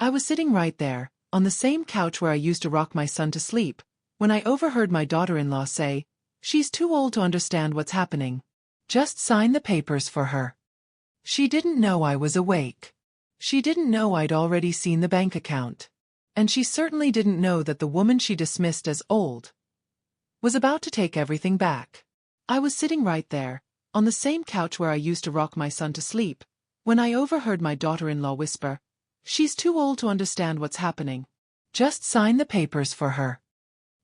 I was sitting right there, on the same couch where I used to rock my son to sleep, when I overheard my daughter-in-law say, "She's too old to understand what's happening. Just sign the papers for her." She didn't know I was awake. She didn't know I'd already seen the bank account. And she certainly didn't know that the woman she dismissed as old was about to take everything back. I was sitting right there, on the same couch where I used to rock my son to sleep, when I overheard my daughter-in-law whisper, "She's too old to understand what's happening. Just sign the papers for her."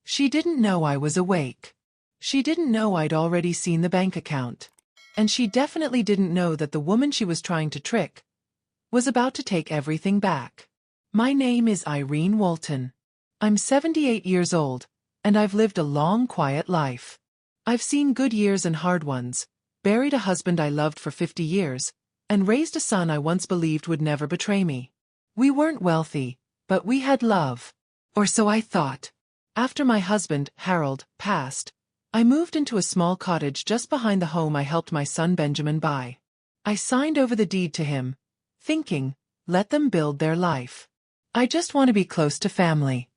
She didn't know I was awake. She didn't know I'd already seen the bank account. And she definitely didn't know that the woman she was trying to trick was about to take everything back. My name is Irene Walton. I'm 78 years old, and I've lived a long, quiet life. I've seen good years and hard ones, buried a husband I loved for 50 years, and raised a son I once believed would never betray me. We weren't wealthy, but we had love. Or so I thought. After my husband, Harold, passed, I moved into a small cottage just behind the home I helped my son Benjamin buy. I signed over the deed to him, thinking, let them build their life. I just want to be close to family.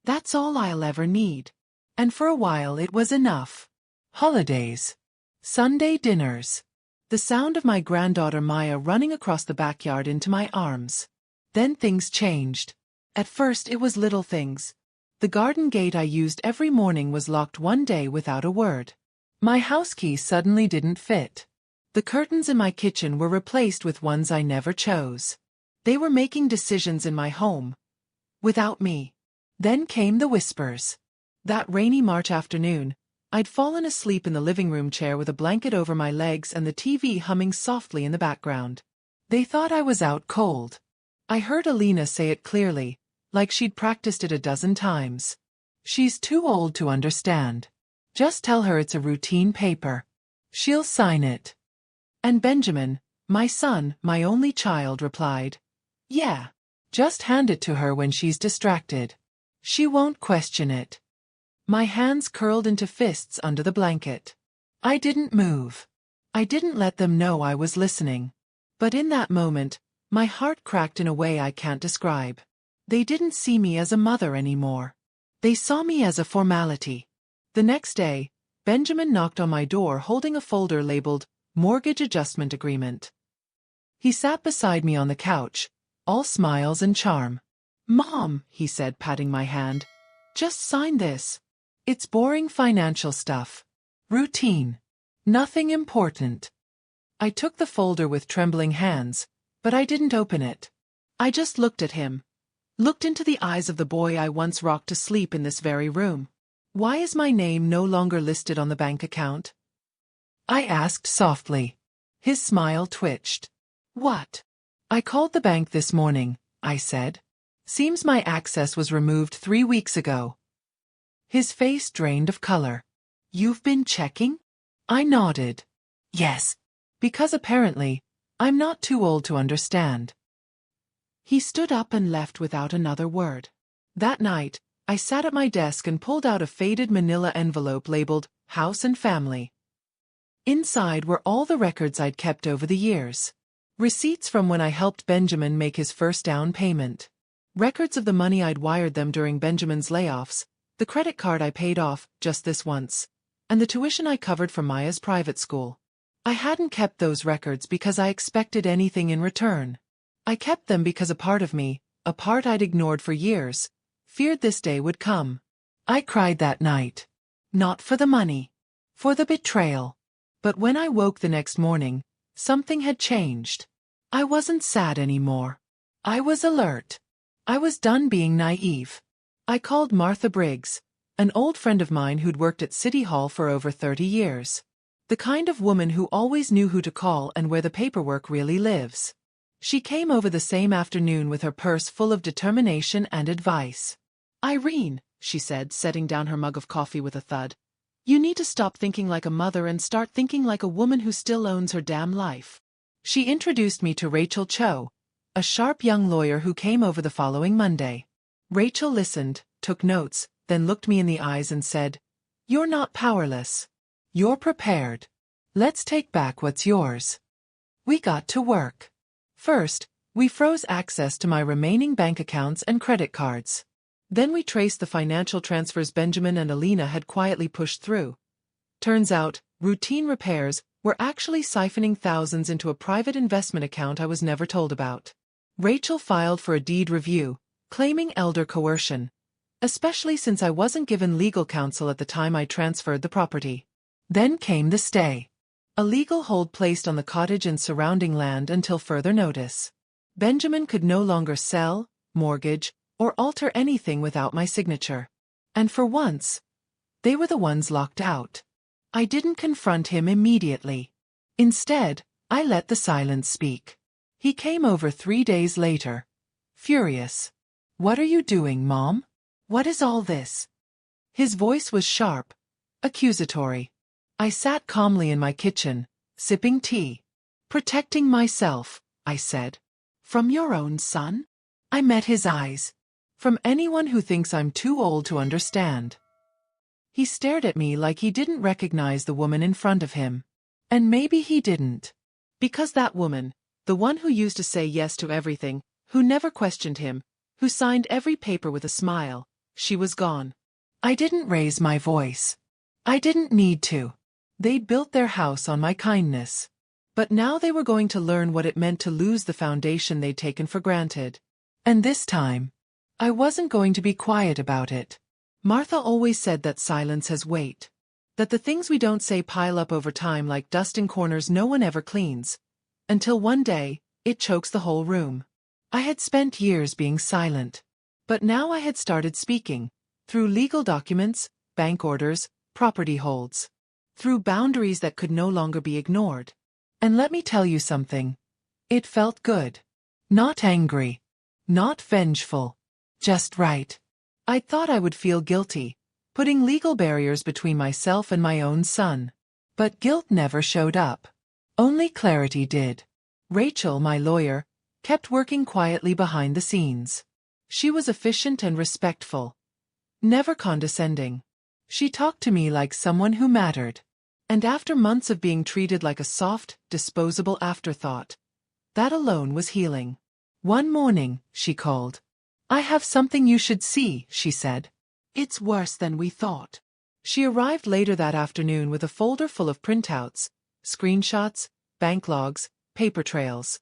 That's all I'll ever need. And for a while it was enough. Holidays. Sunday dinners. The sound of my granddaughter Maya running across the backyard into my arms. Then things changed. At first it was little things. The garden gate I used every morning was locked one day without a word. My house key suddenly didn't fit. The curtains in my kitchen were replaced with ones I never chose. They were making decisions in my home, without me. Then came the whispers. That rainy March afternoon, I'd fallen asleep in the living room chair with a blanket over my legs and the TV humming softly in the background. They thought I was out cold. I heard Alina say it clearly, like she'd practiced it a dozen times. "She's too old to understand. Just tell her it's a routine paper. She'll sign it." And Benjamin, my son, my only child, replied, "Yeah. Just hand it to her when she's distracted. She won't question it." My hands curled into fists under the blanket. I didn't move. I didn't let them know I was listening. But in that moment, my heart cracked in a way I can't describe. They didn't see me as a mother anymore. They saw me as a formality. The next day, Benjamin knocked on my door holding a folder labeled Mortgage Adjustment Agreement. He sat beside me on the couch, all smiles and charm. "Mom," he said, patting my hand, "just sign this. It's boring financial stuff. Routine. Nothing important." I took the folder with trembling hands, but I didn't open it. I just looked at him. Looked into the eyes of the boy I once rocked to sleep in this very room. "Why is my name no longer listed on the bank account?" I asked softly. His smile twitched. "What?" "I called the bank this morning," I said. "Seems my access was removed 3 weeks ago." His face drained of color. "You've been checking?" I nodded. "Yes. Because apparently, I'm not too old to understand." He stood up and left without another word. That night, I sat at my desk and pulled out a faded manila envelope labeled House and Family. Inside were all the records I'd kept over the years. Receipts from when I helped Benjamin make his first down payment. Records of the money I'd wired them during Benjamin's layoffs, the credit card I paid off just this once, and the tuition I covered for Maya's private school. I hadn't kept those records because I expected anything in return. I kept them because a part of me, a part I'd ignored for years, feared this day would come. I cried that night. Not for the money. For the betrayal. But when I woke the next morning, something had changed. I wasn't sad anymore. I was alert. I was done being naive. I called Martha Briggs, an old friend of mine who'd worked at City Hall for over 30 years. The kind of woman who always knew who to call and where the paperwork really lives. She came over the same afternoon with her purse full of determination and advice. "Irene," she said, setting down her mug of coffee with a thud, "you need to stop thinking like a mother and start thinking like a woman who still owns her damn life." She introduced me to Rachel Cho, a sharp young lawyer who came over the following Monday. Rachel listened, took notes, then looked me in the eyes and said, "You're not powerless. You're prepared. Let's take back what's yours." We got to work. First, We froze access to my remaining bank accounts and credit cards. Then we traced the financial transfers Benjamin and Alina had quietly pushed through. Turns out, routine repairs were actually siphoning thousands into a private investment account I was never told about. Rachel filed for a deed review, claiming elder coercion, especially since I wasn't given legal counsel at the time I transferred the property. Then came the stay. A legal hold placed on the cottage and surrounding land until further notice. Benjamin could no longer sell, mortgage, or alter anything without my signature. And for once, they were the ones locked out. I didn't confront him immediately. Instead, I let the silence speak. He came over 3 days later, furious. "What are you doing, Mom? What is all this?" His voice was sharp, accusatory. I sat calmly in my kitchen, sipping tea. "Protecting myself," I said. "From your own son?" I met his eyes. "From anyone who thinks I'm too old to understand." He stared at me like he didn't recognize the woman in front of him. And maybe he didn't. Because that woman, the one who used to say yes to everything, who never questioned him, who signed every paper with a smile, she was gone. I didn't raise my voice. I didn't need to. They'd built their house on my kindness. But now they were going to learn what it meant to lose the foundation they'd taken for granted. And this time, I wasn't going to be quiet about it. Martha always said that silence has weight. That the things we don't say pile up over time like dust in corners no one ever cleans. Until one day, it chokes the whole room. I had spent years being silent. But now I had started speaking. Through legal documents, bank orders, property holds. Through boundaries that could no longer be ignored. And let me tell you something. It felt good. Not angry. Not vengeful. Just right. I thought I would feel guilty, putting legal barriers between myself and my own son. But guilt never showed up. Only clarity did. Rachel, my lawyer, kept working quietly behind the scenes. She was efficient and respectful. Never condescending. She talked to me like someone who mattered. And after months of being treated like a soft, disposable afterthought, that alone was healing. One morning, she called. "I have something you should see," she said. "It's worse than we thought." She arrived later that afternoon with a folder full of printouts, screenshots, bank logs, paper trails.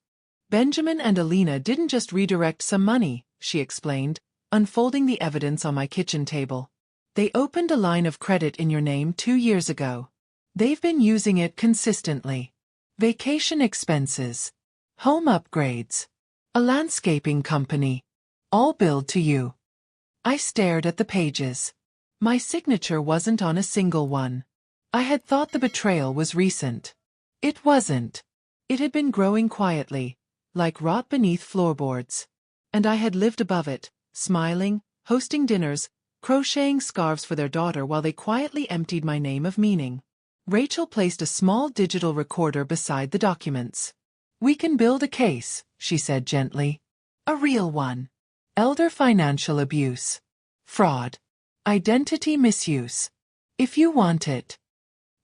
"Benjamin and Alina didn't just redirect some money," she explained, unfolding the evidence on my kitchen table. "They opened a line of credit in your name 2 years ago. They've been using it consistently. Vacation expenses, home upgrades, a landscaping company, all billed to you." I stared at the pages. My signature wasn't on a single one. I had thought the betrayal was recent. It wasn't. It had been growing quietly, like rot beneath floorboards. And I had lived above it, smiling, hosting dinners, crocheting scarves for their daughter while they quietly emptied my name of meaning. Rachel placed a small digital recorder beside the documents. "We can build a case," she said gently. "A real one. Elder financial abuse. Fraud. Identity misuse. If you want it."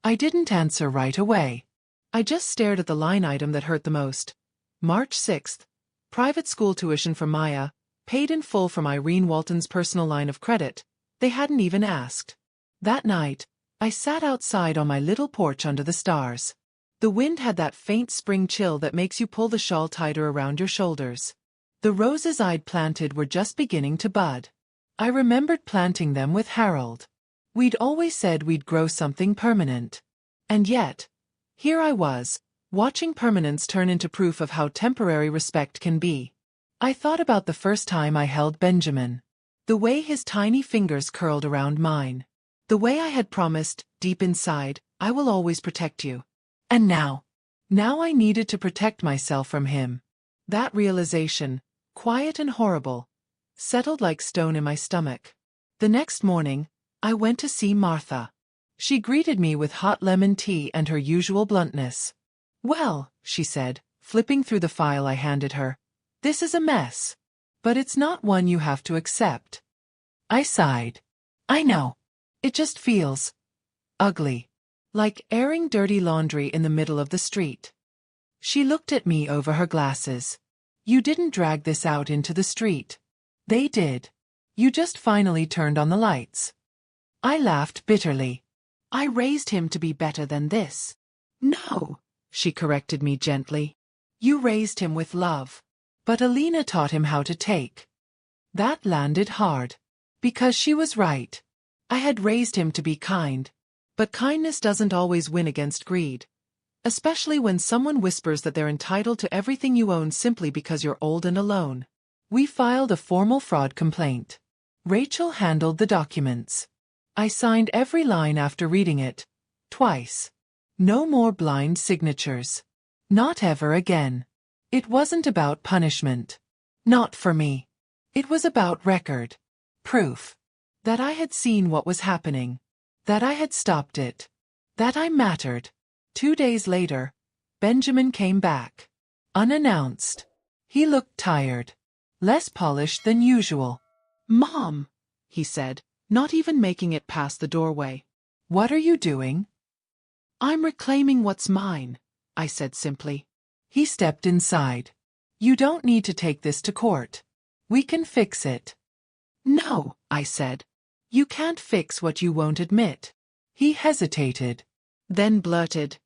I didn't answer right away. I just stared at the line item that hurt the most. March 6th. Private school tuition for Maya, paid in full from Irene Walton's personal line of credit. They hadn't even asked. That night, I sat outside on my little porch under the stars. The wind had that faint spring chill that makes you pull the shawl tighter around your shoulders. The roses I'd planted were just beginning to bud. I remembered planting them with Harold. We'd always said we'd grow something permanent. And yet, here I was, watching permanence turn into proof of how temporary respect can be. I thought about the first time I held Benjamin. The way his tiny fingers curled around mine. The way I had promised, deep inside, "I will always protect you." And now I needed to protect myself from him. That realization, quiet and horrible, settled like stone in my stomach. The next morning, I went to see Martha. She greeted me with hot lemon tea and her usual bluntness. "Well," she said, flipping through the file I handed her, "this is a mess. But it's not one you have to accept." I sighed. "I know. It just feels ugly. Like airing dirty laundry in the middle of the street." She looked at me over her glasses. You didn't drag this out into the street. They did. You just finally turned on the lights. I laughed bitterly. I raised him to be better than this. No, she corrected me gently. You raised him with love. But Alina taught him how to take. That landed hard. Because she was right. I had raised him to be kind. But kindness doesn't always win against greed. Especially when someone whispers that they're entitled to everything you own simply because you're old and alone. We filed a formal fraud complaint. Rachel handled the documents. I signed every line after reading it. Twice. No more blind signatures. Not ever again. It wasn't about punishment. Not for me. It was about record. Proof. That I had seen what was happening. That I had stopped it. That I mattered. 2 days later, Benjamin came back. Unannounced. He looked tired. Less polished than usual. Mom, he said, not even making it past the doorway. What are you doing? I'm reclaiming what's mine, I said simply. He stepped inside. You don't need to take this to court. We can fix it. No, I said. You can't fix what you won't admit. He hesitated. Then blurted.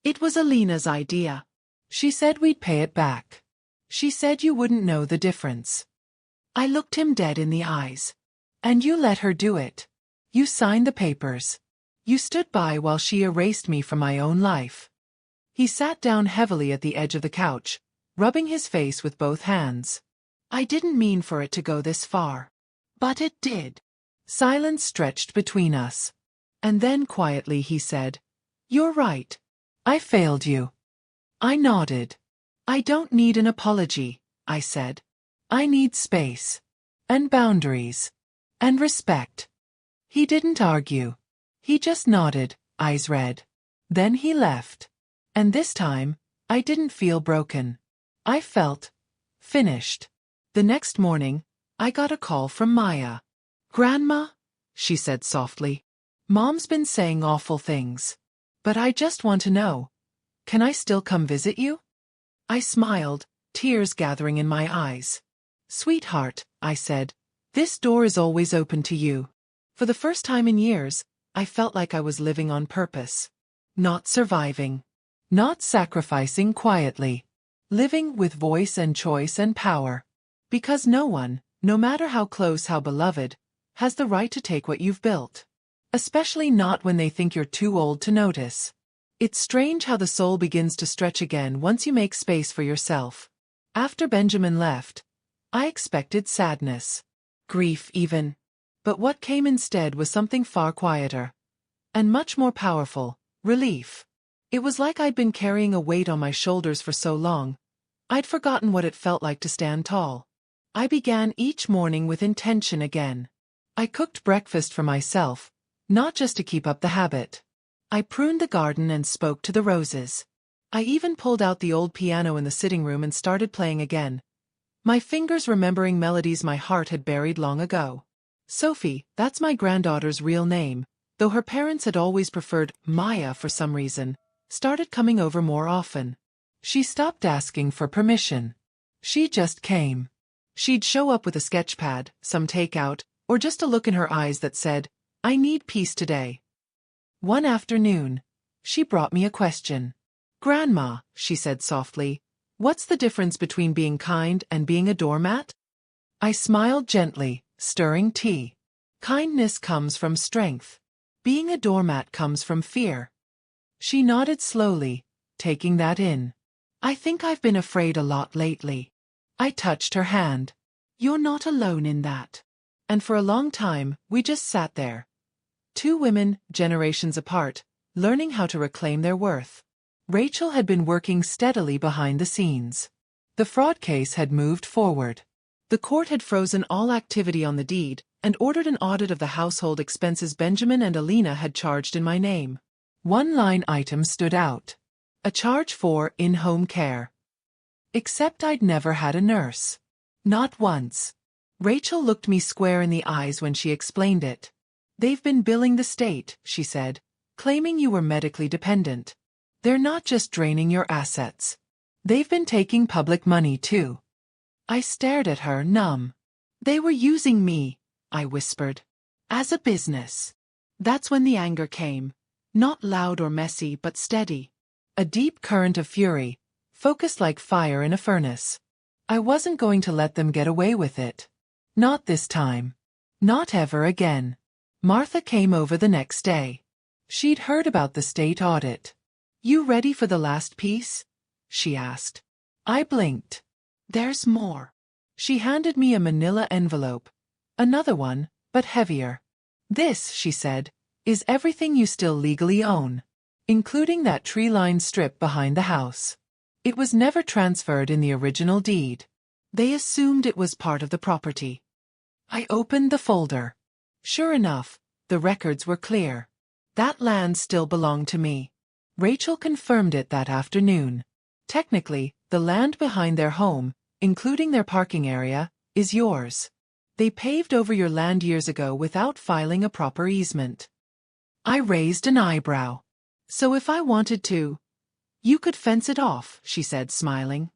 It was Alina's idea. She said we'd pay it back. She said you wouldn't know the difference. I looked him dead in the eyes. And you let her do it. You signed the papers. You stood by while she erased me from my own life. He sat down heavily at the edge of the couch, rubbing his face with both hands. I didn't mean for it to go this far. But it did. Silence stretched between us. And then quietly he said, You're right. I failed you. I nodded. I don't need an apology, I said. I need space. And boundaries. And respect. He didn't argue. He just nodded, eyes red. Then he left. And this time, I didn't feel broken. I felt finished. The next morning, I got a call from Maya. Grandma, she said softly. Mom's been saying awful things. But I just want to know. Can I still come visit you? I smiled, tears gathering in my eyes. Sweetheart, I said, this door is always open to you. For the first time in years, I felt like I was living on purpose. Not surviving. Not sacrificing quietly. Living with voice and choice and power. Because no one, no matter how close, how beloved, has the right to take what you've built. Especially not when they think you're too old to notice. It's strange how the soul begins to stretch again once you make space for yourself. After Benjamin left, I expected sadness. Grief even. But what came instead was something far quieter. And much more powerful. Relief. It was like I'd been carrying a weight on my shoulders for so long. I'd forgotten what it felt like to stand tall. I began each morning with intention again. I cooked breakfast for myself. Not just to keep up the habit. I pruned the garden and spoke to the roses. I even pulled out the old piano in the sitting room and started playing again. My fingers remembering melodies my heart had buried long ago. Sophie, that's my granddaughter's real name, though her parents had always preferred Maya for some reason, started coming over more often. She stopped asking for permission. She just came. She'd show up with a sketch pad, some takeout, or just a look in her eyes that said, I need peace today. One afternoon, she brought me a question. Grandma, she said softly, what's the difference between being kind and being a doormat? I smiled gently, stirring tea. Kindness comes from strength. Being a doormat comes from fear. She nodded slowly, taking that in. I think I've been afraid a lot lately. I touched her hand. You're not alone in that. And for a long time, we just sat there. Two women, generations apart, learning how to reclaim their worth. Rachel had been working steadily behind the scenes. The fraud case had moved forward. The court had frozen all activity on the deed and ordered an audit of the household expenses Benjamin and Alina had charged in my name. One line item stood out. A charge for in-home care. Except I'd never had a nurse. Not once. Rachel looked me square in the eyes when she explained it. They've been billing the state, she said, claiming you were medically dependent. They're not just draining your assets. They've been taking public money too. I stared at her, numb. They were using me, I whispered. As a business. That's when the anger came. Not loud or messy, but steady. A deep current of fury, focused like fire in a furnace. I wasn't going to let them get away with it. Not this time. Not ever again. Martha came over the next day. She'd heard about the state audit. You ready for the last piece? She asked. I blinked. There's more. She handed me a manila envelope. Another one, but heavier. This, she said, is everything you still legally own, including that tree-lined strip behind the house. It was never transferred in the original deed. They assumed it was part of the property. I opened the folder. Sure enough, the records were clear. That land still belonged to me. Rachel confirmed it that afternoon. Technically, the land behind their home, including their parking area, is yours. They paved over your land years ago without filing a proper easement. I raised an eyebrow. So if I wanted to, you could fence it off, she said, smiling.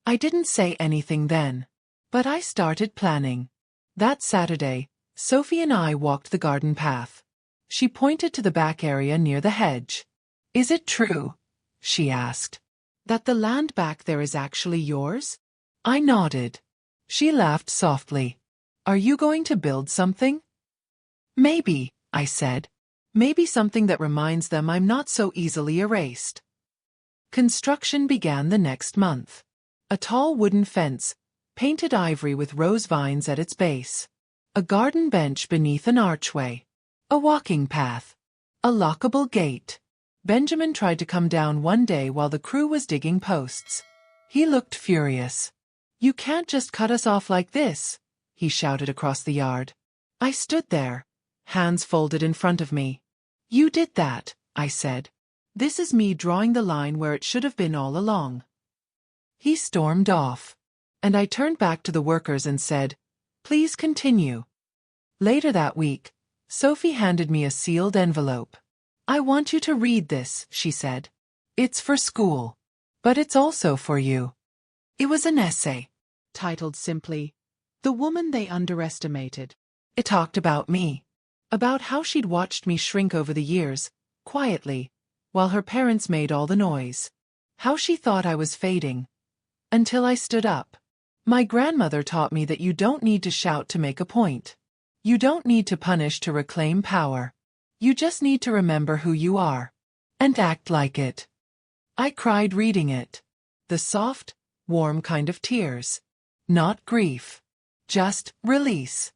I didn't say anything then. But I started planning. That Saturday, Sophie and I walked the garden path. She pointed to the back area near the hedge. Is it true, she asked, that the land back there is actually yours? I nodded. She laughed softly. Are you going to build something? Maybe, I said. Maybe something that reminds them I'm not so easily erased. Construction began the next month. A tall wooden fence, painted ivory with rose vines at its base. A garden bench beneath an archway. A walking path. A lockable gate. Benjamin tried to come down one day while the crew was digging posts. He looked furious. You can't just cut us off like this, he shouted across the yard. I stood there, hands folded in front of me. You did that, I said. This is me drawing the line where it should have been all along. He stormed off. And I turned back to the workers and said, please continue. Later that week, Sophie handed me a sealed envelope. I want you to read this, she said. It's for school. But it's also for you. It was an essay, titled simply, The Woman They Underestimated. It talked about me. About how she'd watched me shrink over the years, quietly, while her parents made all the noise. How she thought I was fading. Until I stood up. My grandmother taught me that you don't need to shout to make a point. You don't need to punish to reclaim power. You just need to remember who you are. And act like it. I cried reading it. The soft, warm kind of tears. Not grief. Just release.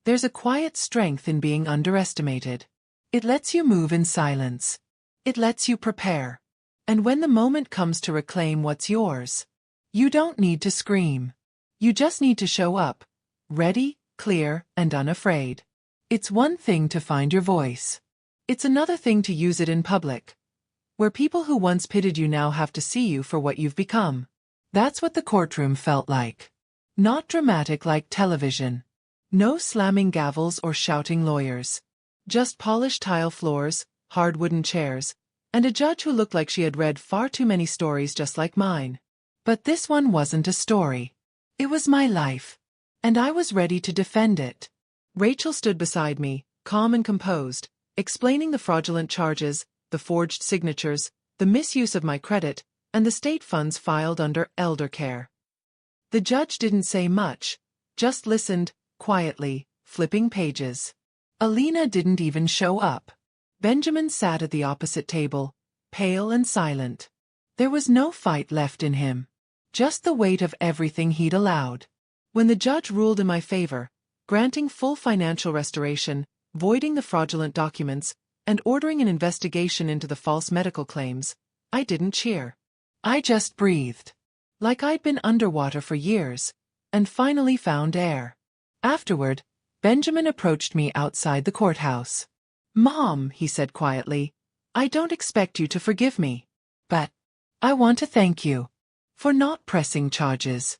There's a quiet strength in being underestimated. It lets you move in silence. It lets you prepare. And when the moment comes to reclaim what's yours, you don't need to scream. You just need to show up, ready, clear, and unafraid. It's one thing to find your voice. It's another thing to use it in public, where people who once pitied you now have to see you for what you've become. That's what the courtroom felt like. Not dramatic like television. No slamming gavels or shouting lawyers. Just polished tile floors, hard wooden chairs, and a judge who looked like she had read far too many stories just like mine. But this one wasn't a story. It was my life. And I was ready to defend it. Rachel stood beside me, calm and composed, explaining the fraudulent charges, the forged signatures, the misuse of my credit, and the state funds filed under elder care. The judge didn't say much, just listened, quietly, flipping pages. Alina didn't even show up. Benjamin sat at the opposite table, pale and silent. There was no fight left in him. Just the weight of everything he'd allowed. When the judge ruled in my favor, granting full financial restoration, voiding the fraudulent documents, and ordering an investigation into the false medical claims, I didn't cheer. I just breathed. Like I'd been underwater for years, and finally found air. Afterward, Benjamin approached me outside the courthouse. Mom, he said quietly, I don't expect you to forgive me. But I want to thank you. For not pressing charges.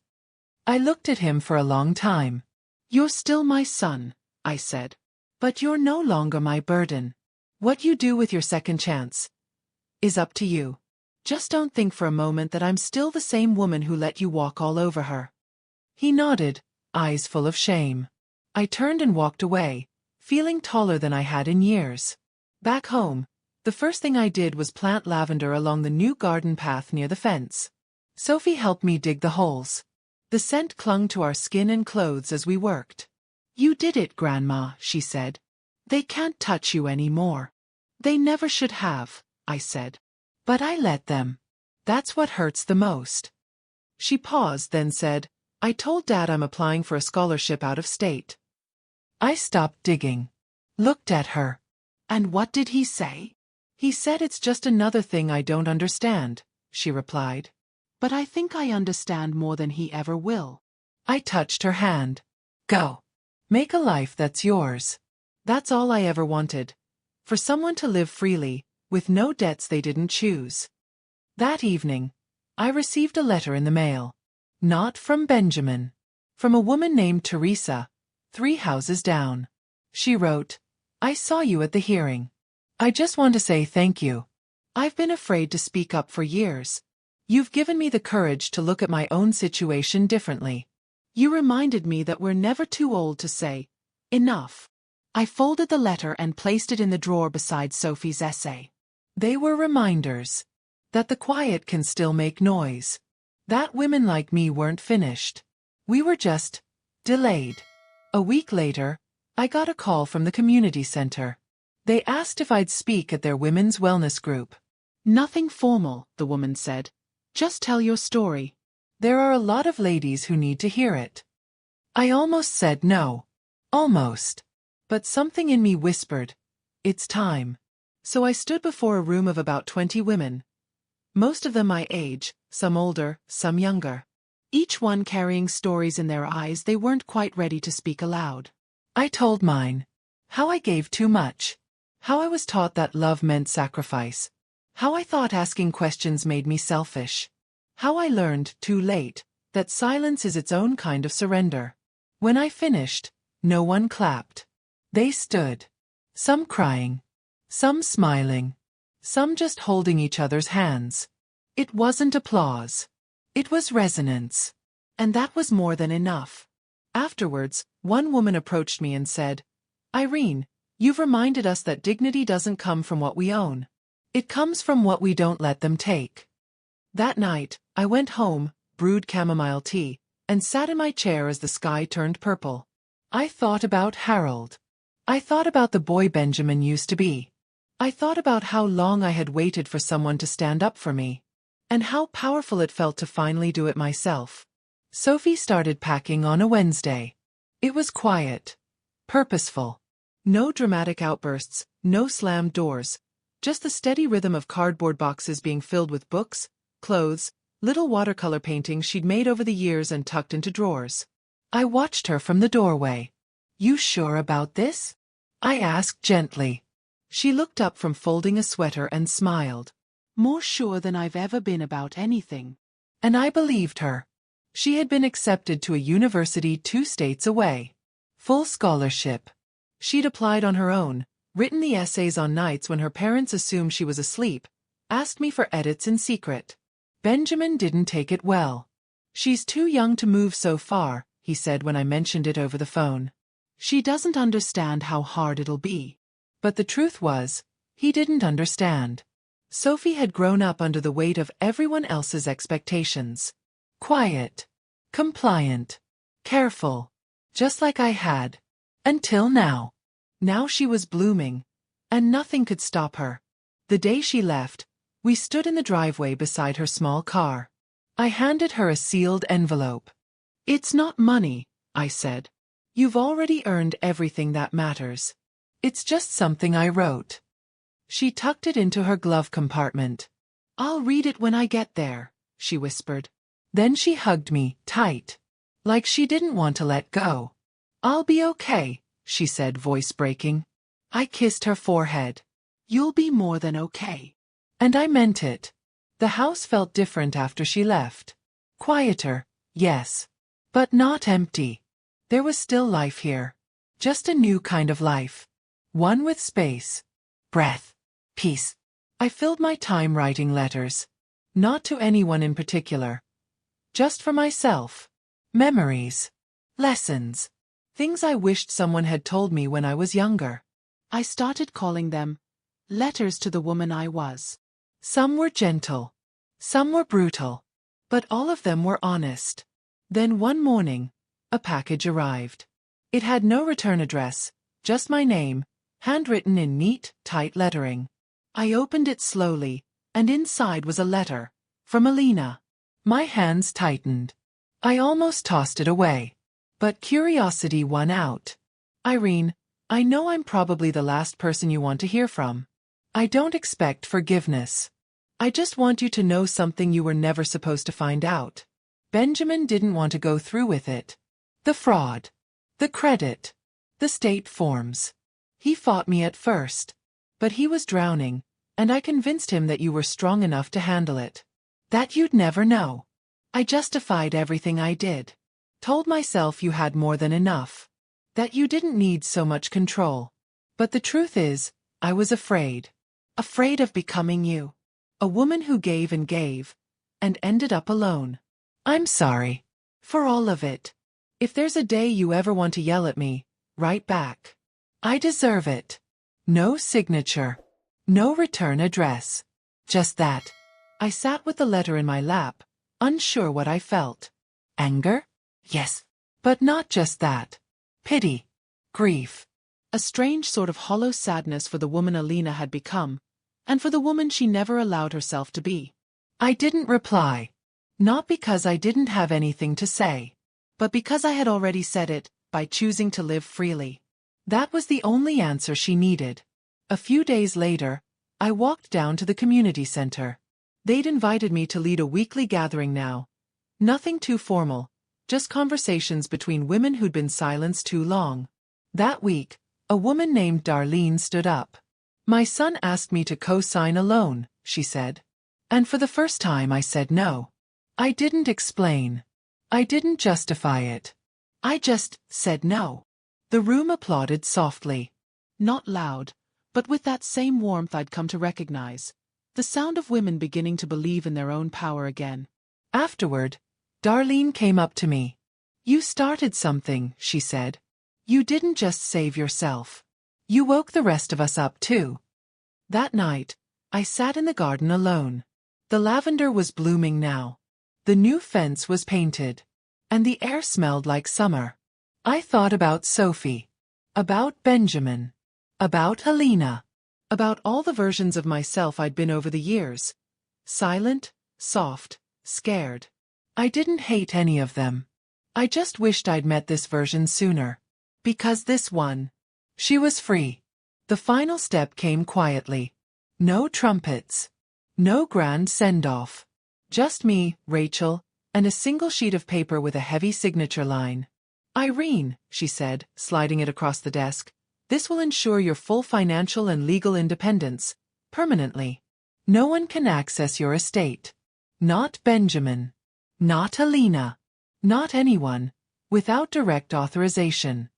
I looked at him for a long time. You're still my son, I said. But you're no longer my burden. What you do with your second chance is up to you. Just don't think for a moment that I'm still the same woman who let you walk all over her. He nodded, eyes full of shame. I turned and walked away, feeling taller than I had in years. Back home, the first thing I did was plant lavender along the new garden path near the fence. Sophie helped me dig the holes. The scent clung to our skin and clothes as we worked. "You did it, Grandma," she said. "They can't touch you anymore." "They never should have," I said. "But I let them. That's what hurts the most." She paused, then said, "I told Dad I'm applying for a scholarship out of state." I stopped digging. Looked at her. "And what did he say?" "He said it's just another thing I don't understand," she replied. "But I think I understand more than he ever will." I touched her hand. "Go. Make a life that's yours." That's all I ever wanted. For someone to live freely, with no debts they didn't choose. That evening, I received a letter in the mail. Not from Benjamin. From a woman named Teresa, 3 houses down. She wrote, "I saw you at the hearing. I just want to say thank you. I've been afraid to speak up for years. You've given me the courage to look at my own situation differently. You reminded me that we're never too old to say, 'Enough.'" I folded the letter and placed it in the drawer beside Sophie's essay. They were reminders that the quiet can still make noise. That women like me weren't finished. We were just delayed. A week later, I got a call from the community center. They asked if I'd speak at their women's wellness group. "Nothing formal," the woman said. "Just tell your story. There are a lot of ladies who need to hear it." I almost said no. Almost. But something in me whispered, "It's time." So I stood before a room of about 20 women. Most of them my age, some older, some younger. Each one carrying stories in their eyes they weren't quite ready to speak aloud. I told mine. How I gave too much. How I was taught that love meant sacrifice. How I thought asking questions made me selfish. How I learned, too late, that silence is its own kind of surrender. When I finished, no one clapped. They stood. Some crying. Some smiling. Some just holding each other's hands. It wasn't applause. It was resonance. And that was more than enough. Afterwards, one woman approached me and said, "Irene, you've reminded us that dignity doesn't come from what we own. It comes from what we don't let them take." That night, I went home, brewed chamomile tea, and sat in my chair as the sky turned purple. I thought about Harold. I thought about the boy Benjamin used to be. I thought about how long I had waited for someone to stand up for me. And how powerful it felt to finally do it myself. Sophie started packing on a Wednesday. It was quiet. Purposeful. No dramatic outbursts, no slammed doors. Just the steady rhythm of cardboard boxes being filled with books, clothes, little watercolor paintings she'd made over the years and tucked into drawers. I watched her from the doorway. "You sure about this?" I asked gently. She looked up from folding a sweater and smiled. "More sure than I've ever been about anything." And I believed her. She had been accepted to a university 2 states away. Full scholarship. She'd applied on her own, written the essays on nights when her parents assumed she was asleep, asked me for edits in secret. Benjamin didn't take it well. "She's too young to move so far," he said when I mentioned it over the phone. "She doesn't understand how hard it'll be." But the truth was, he didn't understand. Sophie had grown up under the weight of everyone else's expectations. Quiet. Compliant. Careful. Just like I had. Until now. Now she was blooming. And nothing could stop her. The day she left, we stood in the driveway beside her small car. I handed her a sealed envelope. "It's not money," I said. "You've already earned everything that matters. It's just something I wrote." She tucked it into her glove compartment. "I'll read it when I get there," she whispered. Then she hugged me, tight. Like she didn't want to let go. "I'll be okay," she said, voice breaking. I kissed her forehead. "You'll be more than okay." And I meant it. The house felt different after she left. Quieter, yes. But not empty. There was still life here. Just a new kind of life. One with space. Breath. Peace. I filled my time writing letters. Not to anyone in particular. Just for myself. Memories. Lessons. Things I wished someone had told me when I was younger. I started calling them letters to the woman I was. Some were gentle. Some were brutal. But all of them were honest. Then one morning, a package arrived. It had no return address, just my name, handwritten in neat, tight lettering. I opened it slowly, and inside was a letter. From Alina. My hands tightened. I almost tossed it away. But curiosity won out. Irene, I know I'm probably the last person you want to hear from. I don't expect forgiveness. I just want you to know something you were never supposed to find out. Benjamin didn't want to go through with it. The fraud. The credit. The state forms. He fought me at first. But he was drowning, and I convinced him that you were strong enough to handle it. That you'd never know. I justified everything I did. Told myself you had more than enough. That you didn't need so much control. But the truth is, I was afraid. Afraid of becoming you. A woman who gave and ended up alone. I'm sorry. For all of it. If there's a day you ever want to yell at me, write back. I deserve it. No signature. No return address. Just that. I sat with the letter in my lap, unsure what I felt. Anger? Yes. But not just that. Pity. Grief. A strange sort of hollow sadness for the woman Alina had become, and for the woman she never allowed herself to be. I didn't reply. Not because I didn't have anything to say, but because I had already said it, by choosing to live freely. That was the only answer she needed. A few days later, I walked down to the community center. They'd invited me to lead a weekly gathering now. Nothing too formal, just conversations between women who'd been silenced too long. That week, a woman named Darlene stood up. My son asked me to co-sign a loan, she said. And for the first time I said no. I didn't explain. I didn't justify it. I just said no. The room applauded softly. Not loud, but with that same warmth I'd come to recognize. The sound of women beginning to believe in their own power again. Afterward, Darlene came up to me. You started something, she said. You didn't just save yourself. You woke the rest of us up too. That night, I sat in the garden alone. The lavender was blooming now. The new fence was painted. And the air smelled like summer. I thought about Sophie. About Benjamin. About Alina. About all the versions of myself I'd been over the years. Silent, soft, scared. I didn't hate any of them. I just wished I'd met this version sooner. Because this one. She was free. The final step came quietly. No trumpets. No grand send-off. Just me, Rachel, and a single sheet of paper with a heavy signature line. Irene, she said, sliding it across the desk, this will ensure your full financial and legal independence, permanently. No one can access your estate. Not Benjamin. Not Alina. Not anyone, without direct authorization.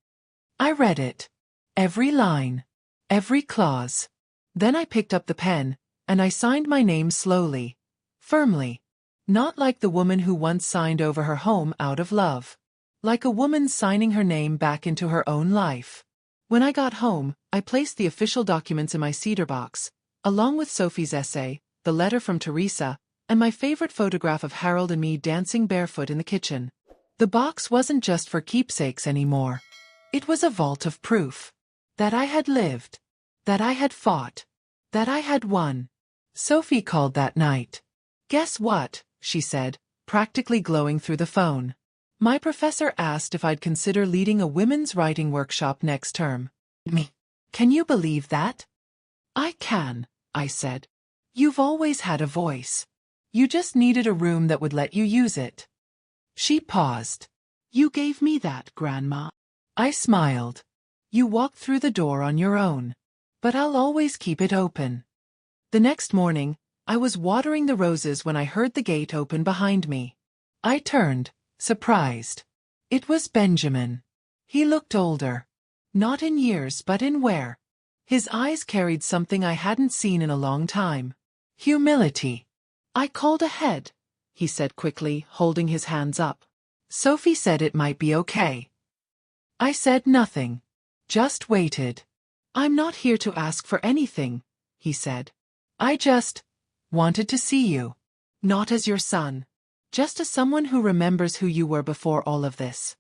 I read it. Every line. Every clause. Then I picked up the pen, and I signed my name slowly. Firmly. Not like the woman who once signed over her home out of love. Like a woman signing her name back into her own life. When I got home, I placed the official documents in my cedar box, along with Sophie's essay, the letter from Teresa, and my favorite photograph of Harold and me dancing barefoot in the kitchen. The box wasn't just for keepsakes anymore. It was a vault of proof. That I had lived. That I had fought. That I had won. Sophie called that night. Guess what? She said, practically glowing through the phone. My professor asked if I'd consider leading a women's writing workshop next term. Me. Can you believe that? I can, I said. You've always had a voice. You just needed a room that would let you use it. She paused. You gave me that, Grandma. I smiled. You walked through the door on your own. But I'll always keep it open. The next morning, I was watering the roses when I heard the gate open behind me. I turned, surprised. It was Benjamin. He looked older. Not in years but in wear. His eyes carried something I hadn't seen in a long time. Humility. I called ahead, he said quickly, holding his hands up. Sophie said it might be okay. I said nothing. Just waited. I'm not here to ask for anything, he said. I just wanted to see you. Not as your son. Just as someone who remembers who you were before all of this.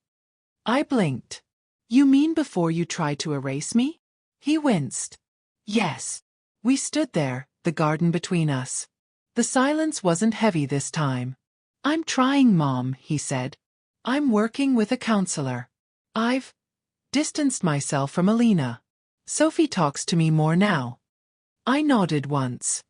I blinked. You mean before you tried to erase me? He winced. Yes. We stood there, the garden between us. The silence wasn't heavy this time. I'm trying, Mom, he said. I'm working with a counselor. I've distanced myself from Alina. Sophie talks to me more now. I nodded once.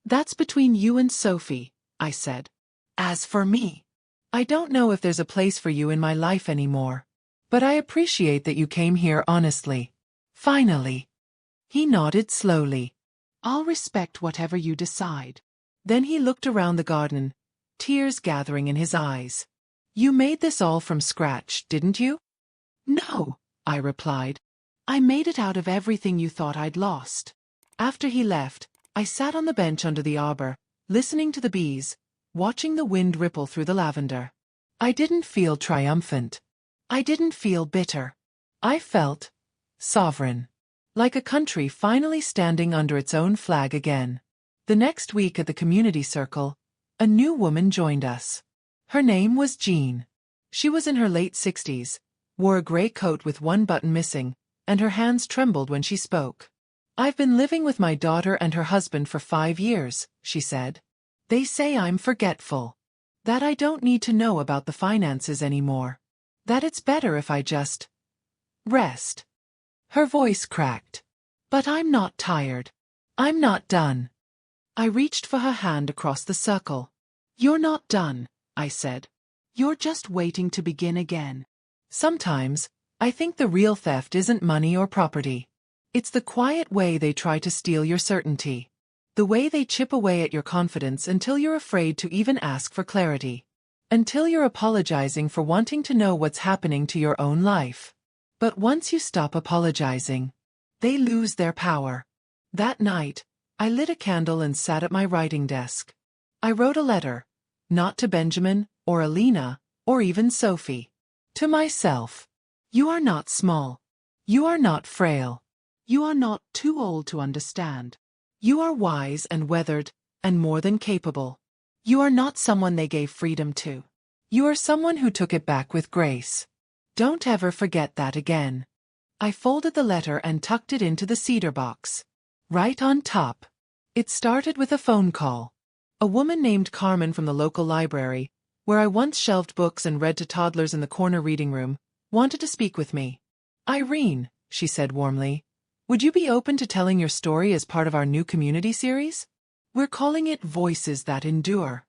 That's between you and Sophie, I said. As for me, I don't know if there's a place for you in my life anymore. But I appreciate that you came here honestly. Finally. He nodded slowly. I'll respect whatever you decide. Then he looked around the garden, tears gathering in his eyes. You made this all from scratch, didn't you? No, I replied. I made it out of everything you thought I'd lost. After he left, I sat on the bench under the arbor, listening to the bees, watching the wind ripple through the lavender. I didn't feel triumphant. I didn't feel bitter. I felt sovereign. Like a country finally standing under its own flag again. The next week at the community circle, a new woman joined us. Her name was Jean. She was in her late 60s, wore a gray coat with one button missing, and her hands trembled when she spoke. I've been living with my daughter and her husband for 5 years, she said. They say I'm forgetful. That I don't need to know about the finances anymore. That it's better if I just rest. Her voice cracked. But I'm not tired. I'm not done. I reached for her hand across the circle. You're not done, I said. You're just waiting to begin again. Sometimes, I think the real theft isn't money or property. It's the quiet way they try to steal your certainty. The way they chip away at your confidence until you're afraid to even ask for clarity. Until you're apologizing for wanting to know what's happening to your own life. But once you stop apologizing, they lose their power. That night, I lit a candle and sat at my writing desk. I wrote a letter, not to Benjamin, or Alina, or even Sophie. To myself. You are not small. You are not frail. You are not too old to understand. You are wise and weathered, and more than capable. You are not someone they gave freedom to. You are someone who took it back with grace. Don't ever forget that again. I folded the letter and tucked it into the cedar box. Right on top. It started with a phone call. A woman named Carmen from the local library, where I once shelved books and read to toddlers in the corner reading room, wanted to speak with me. Irene, she said warmly, would you be open to telling your story as part of our new community series? We're calling it Voices That Endure.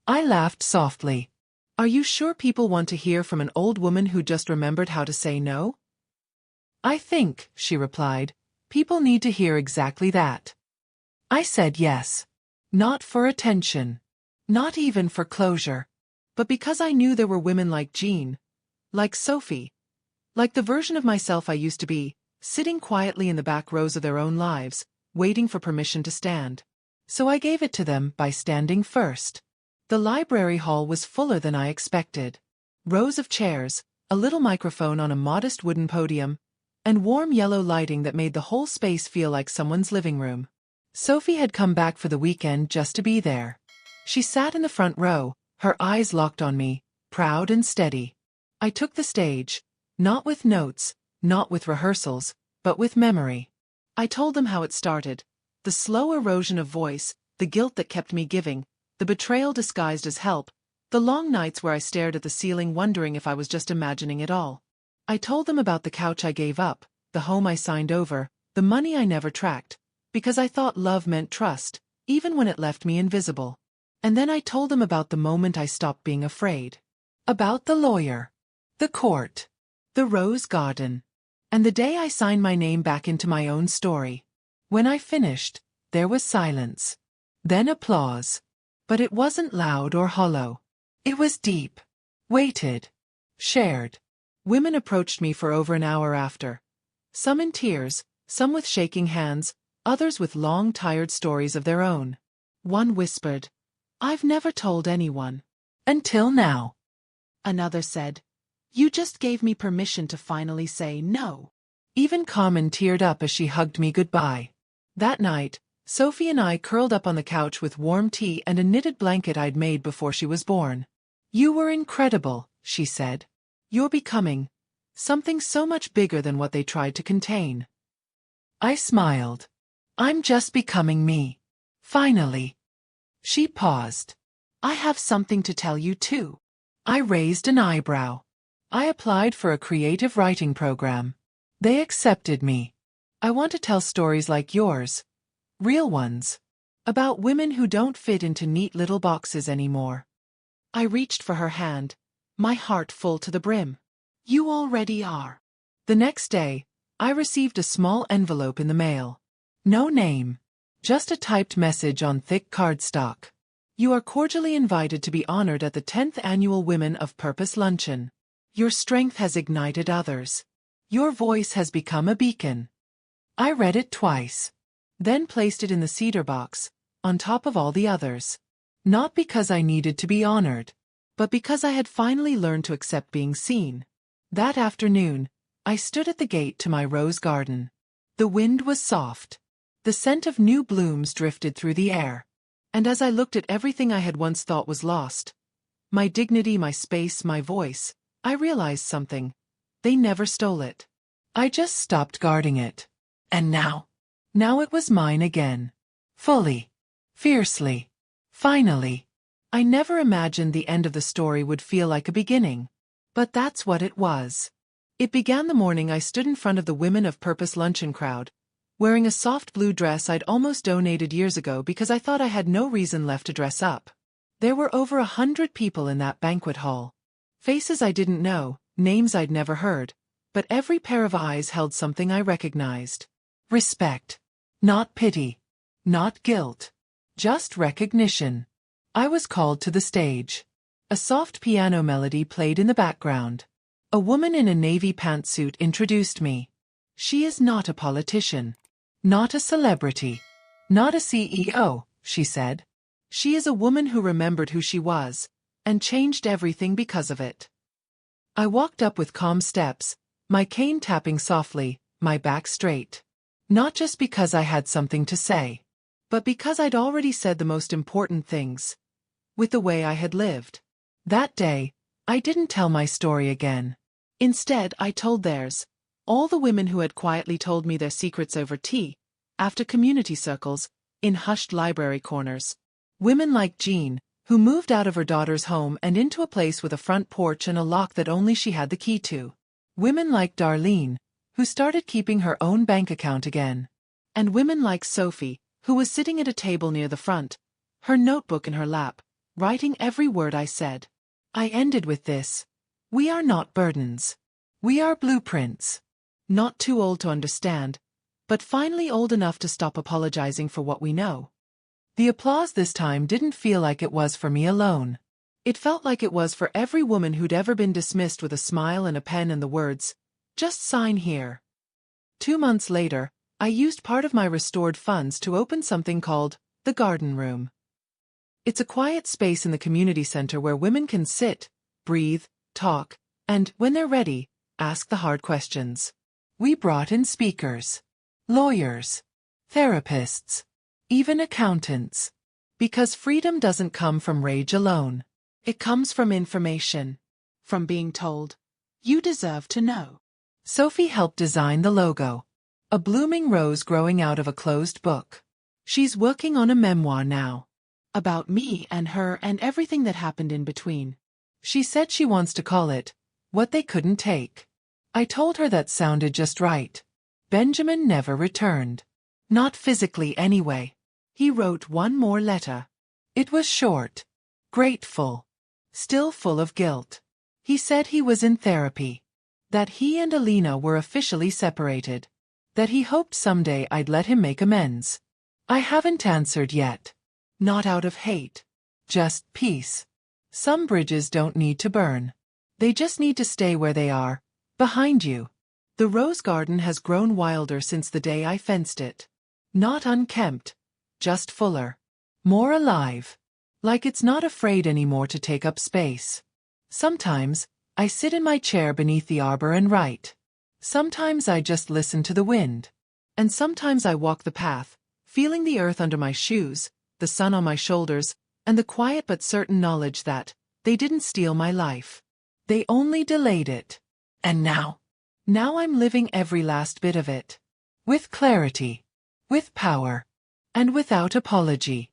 I laughed softly. Are you sure people want to hear from an old woman who just remembered how to say no? I think, she replied, people need to hear exactly that. I said yes. Not for attention. Not even for closure. But because I knew there were women like Jean, like Sophie, like the version of myself I used to be, sitting quietly in the back rows of their own lives, waiting for permission to stand. So I gave it to them by standing first. The library hall was fuller than I expected. Rows of chairs, a little microphone on a modest wooden podium, and warm yellow lighting that made the whole space feel like someone's living room. Sophie had come back for the weekend just to be there. She sat in the front row, her eyes locked on me, proud and steady. I took the stage, not with notes, not with rehearsals, but with memory. I told them how it started. The slow erosion of voice, the guilt that kept me giving, the betrayal disguised as help, the long nights where I stared at the ceiling wondering if I was just imagining it all. I told them about the couch I gave up, the home I signed over, the money I never tracked, because I thought love meant trust, even when it left me invisible. And then I told them about the moment I stopped being afraid. About the lawyer, the court, the rose garden, and the day I signed my name back into my own story. When I finished, there was silence. Then applause. But it wasn't loud or hollow. It was deep. Weighted. Shared. Women approached me for over an hour after. Some in tears, some with shaking hands, others with long tired stories of their own. One whispered, "I've never told anyone. Until now." Another said, "You just gave me permission to finally say no." Even Carmen teared up as she hugged me goodbye. That night, Sophie and I curled up on the couch with warm tea and a knitted blanket I'd made before she was born. "You were incredible," she said. "You're becoming something so much bigger than what they tried to contain." I smiled. "I'm just becoming me. Finally." She paused. "I have something to tell you too." I raised an eyebrow. "I applied for a creative writing program. They accepted me. I want to tell stories like yours. Real ones. About women who don't fit into neat little boxes anymore." I reached for her hand, my heart full to the brim. "You already are." The next day, I received a small envelope in the mail. No name. Just a typed message on thick cardstock. "You are cordially invited to be honored at the 10th Annual Women of Purpose Luncheon. Your strength has ignited others. Your voice has become a beacon." I read it twice, then placed it in the cedar box, on top of all the others. Not because I needed to be honored, but because I had finally learned to accept being seen. That afternoon, I stood at the gate to my rose garden. The wind was soft. The scent of new blooms drifted through the air. And as I looked at everything I had once thought was lost, my dignity, my space, my voice, I realized something. They never stole it. I just stopped guarding it. And now it was mine again. Fully. Fiercely. Finally. I never imagined the end of the story would feel like a beginning. But that's what it was. It began the morning I stood in front of the Women of Purpose luncheon crowd, wearing a soft blue dress I'd almost donated years ago because I thought I had no reason left to dress up. There were over 100 people in that banquet hall. Faces I didn't know, names I'd never heard, but every pair of eyes held something I recognized. Respect. Not pity. Not guilt. Just recognition. I was called to the stage. A soft piano melody played in the background. A woman in a navy pantsuit introduced me. "She is not a politician. Not a celebrity. Not a CEO," she said. "She is a woman who remembered who she was, and changed everything because of it." I walked up with calm steps, my cane tapping softly, my back straight. Not just because I had something to say, but because I'd already said the most important things. With the way I had lived. That day, I didn't tell my story again. Instead, I told theirs. All the women who had quietly told me their secrets over tea, after community circles, in hushed library corners. Women like Jean, who moved out of her daughter's home and into a place with a front porch and a lock that only she had the key to. Women like Darlene, who started keeping her own bank account again. And women like Sophie, who was sitting at a table near the front, her notebook in her lap, writing every word I said. I ended with this. We are not burdens. We are blueprints. Not too old to understand, but finally old enough to stop apologizing for what we know. The applause this time didn't feel like it was for me alone. It felt like it was for every woman who'd ever been dismissed with a smile and a pen and the words, "Just sign here." 2 months later, I used part of my restored funds to open something called the Garden Room. It's a quiet space in the community center where women can sit, breathe, talk, and, when they're ready, ask the hard questions. We brought in speakers, lawyers, therapists, even accountants. Because freedom doesn't come from rage alone. It comes from information. From being told, "You deserve to know." Sophie helped design the logo. A blooming rose growing out of a closed book. She's working on a memoir now. About me and her and everything that happened in between. She said she wants to call it, What They Couldn't Take. I told her that sounded just right. Benjamin never returned. Not physically anyway. He wrote one more letter. It was short. Grateful. Still full of guilt. He said he was in therapy. That he and Alina were officially separated. That he hoped someday I'd let him make amends. I haven't answered yet. Not out of hate. Just peace. Some bridges don't need to burn. They just need to stay where they are, behind you. The rose garden has grown wilder since the day I fenced it. Not unkempt, just fuller. More alive. Like it's not afraid anymore to take up space. Sometimes, I sit in my chair beneath the arbor and write. Sometimes I just listen to the wind. And sometimes I walk the path, feeling the earth under my shoes, the sun on my shoulders, and the quiet but certain knowledge that they didn't steal my life. They only delayed it. And now I'm living every last bit of it. With clarity. With power. And without apology.